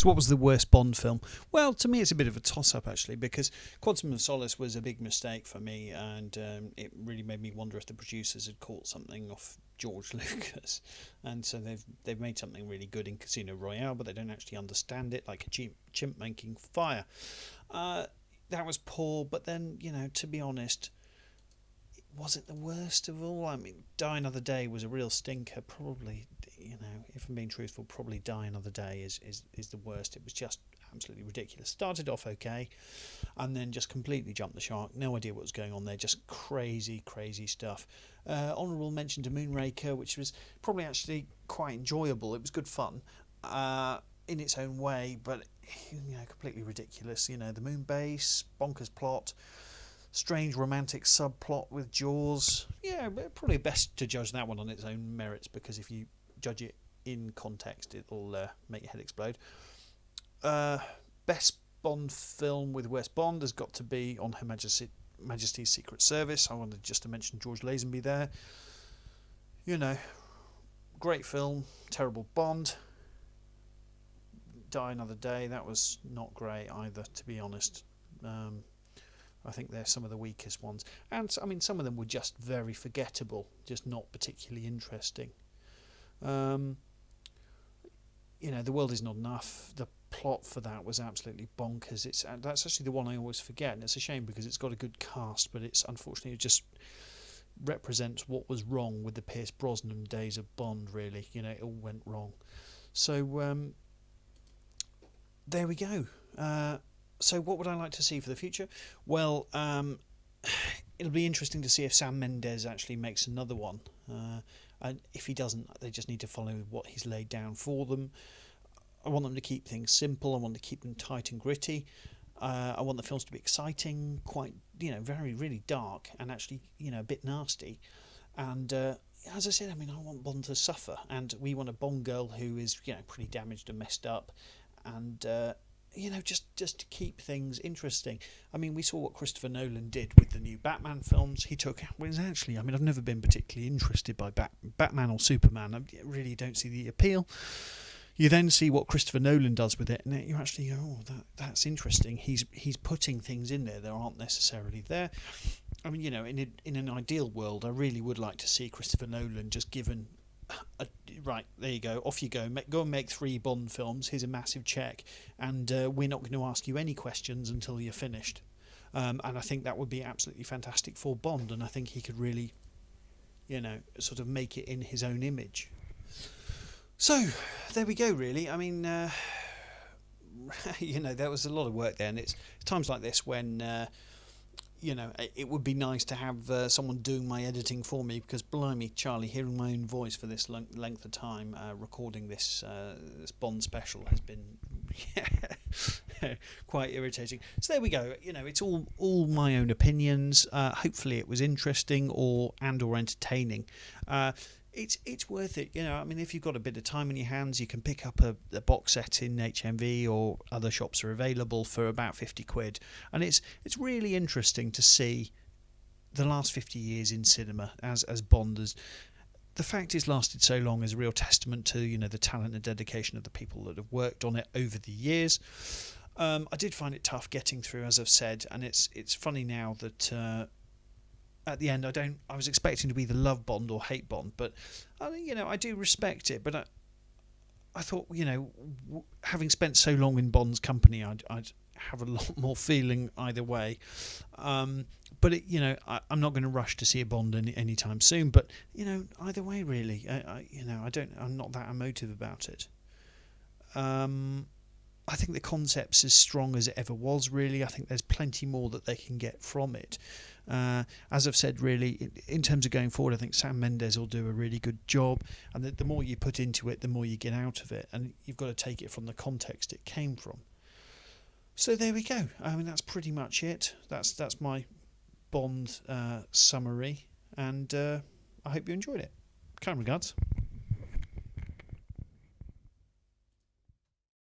So what was the worst Bond film? Well, to me it's a bit of a toss-up actually, because Quantum of Solace was a big mistake for me, and it really made me wonder if the producers had caught something off George Lucas, and so they've made something really good in Casino Royale, but they don't actually understand it, like a chimp making fire. That was poor, but then, to be honest, was it the worst of all? I mean, Die Another Day was a real stinker. Probably, if I'm being truthful, probably Die Another Day is the worst. It was just absolutely ridiculous. Started off okay, and then just completely jumped the shark. No idea what was going on there. Just crazy stuff. Honourable mention to Moonraker, which was probably actually quite enjoyable. It was good fun in its own way, but completely ridiculous. The moon base, bonkers plot, strange romantic subplot with Jaws. Yeah, probably best to judge that one on its own merits, because if you judge it in context, it'll make your head explode. Best Bond film with worst Bond has got to be On Her Majesty's Secret Service. I wanted just to mention George Lazenby there. Great film, terrible Bond. Die Another Day, that was not great either, to be honest. I think they're some of the weakest ones, and I mean some of them were just very forgettable, just not particularly interesting. The World Is Not Enough, the plot for that was absolutely bonkers. That's actually the one I always forget, and it's a shame because it's got a good cast, but it's unfortunately it just represents what was wrong with the Pierce Brosnan days of Bond. Really, it all went wrong. So there we go. So what would I like to see for the future? Well, it'll be interesting to see if Sam Mendes actually makes another one. And if he doesn't, they just need to follow what he's laid down for them. I want them to keep things simple. I want to keep them tight and gritty. I want the films to be exciting, quite, very, really dark, and actually, a bit nasty. And as I said, I want Bond to suffer, and we want a Bond girl who is, pretty damaged and messed up, and just to keep things interesting. We saw what Christopher Nolan did with the new Batman films. He took, actually, I've never been particularly interested by Batman or Superman. I really don't see the appeal. You then see what Christopher Nolan does with it, and you actually go, that's interesting. He's putting things in there that aren't necessarily there. In an ideal world, I really would like to see Christopher Nolan just given right, there you go, off you go and make 3 Bond films, here's a massive check, and we're not going to ask you any questions until you're finished. And I think that would be absolutely fantastic for Bond, and I think he could really sort of make it in his own image. So there we go, really. There was a lot of work there, and it's times like this when it would be nice to have someone doing my editing for me, because blimey, Charlie, hearing my own voice for this length of time, recording this Bond special has been quite irritating. So there we go. It's all my own opinions. Hopefully it was interesting or entertaining. It's worth it, if you've got a bit of time in your hands, you can pick up a box set in HMV, or other shops are available for about 50 quid, and it's really interesting to see the last 50 years in cinema as Bond. The fact it's lasted so long is a real testament to the talent and dedication of the people that have worked on it over the years. I did find it tough getting through, as I've said, and it's funny now that at the end, I was expecting to be the love Bond or hate Bond, but I do respect it. But I thought, having spent so long in Bond's company, I'd have a lot more feeling either way. But I'm not going to rush to see a Bond anytime soon. But either way, really, I'm not that emotive about it. I think the concept's as strong as it ever was, really. I think there's plenty more that they can get from it. As I've said, really, in terms of going forward, I think Sam Mendes will do a really good job, and the more you put into it, the more you get out of it, and you've got to take it from the context it came from. So there we go. That's pretty much it. That's my Bond summary, and I hope you enjoyed it. Kind regards.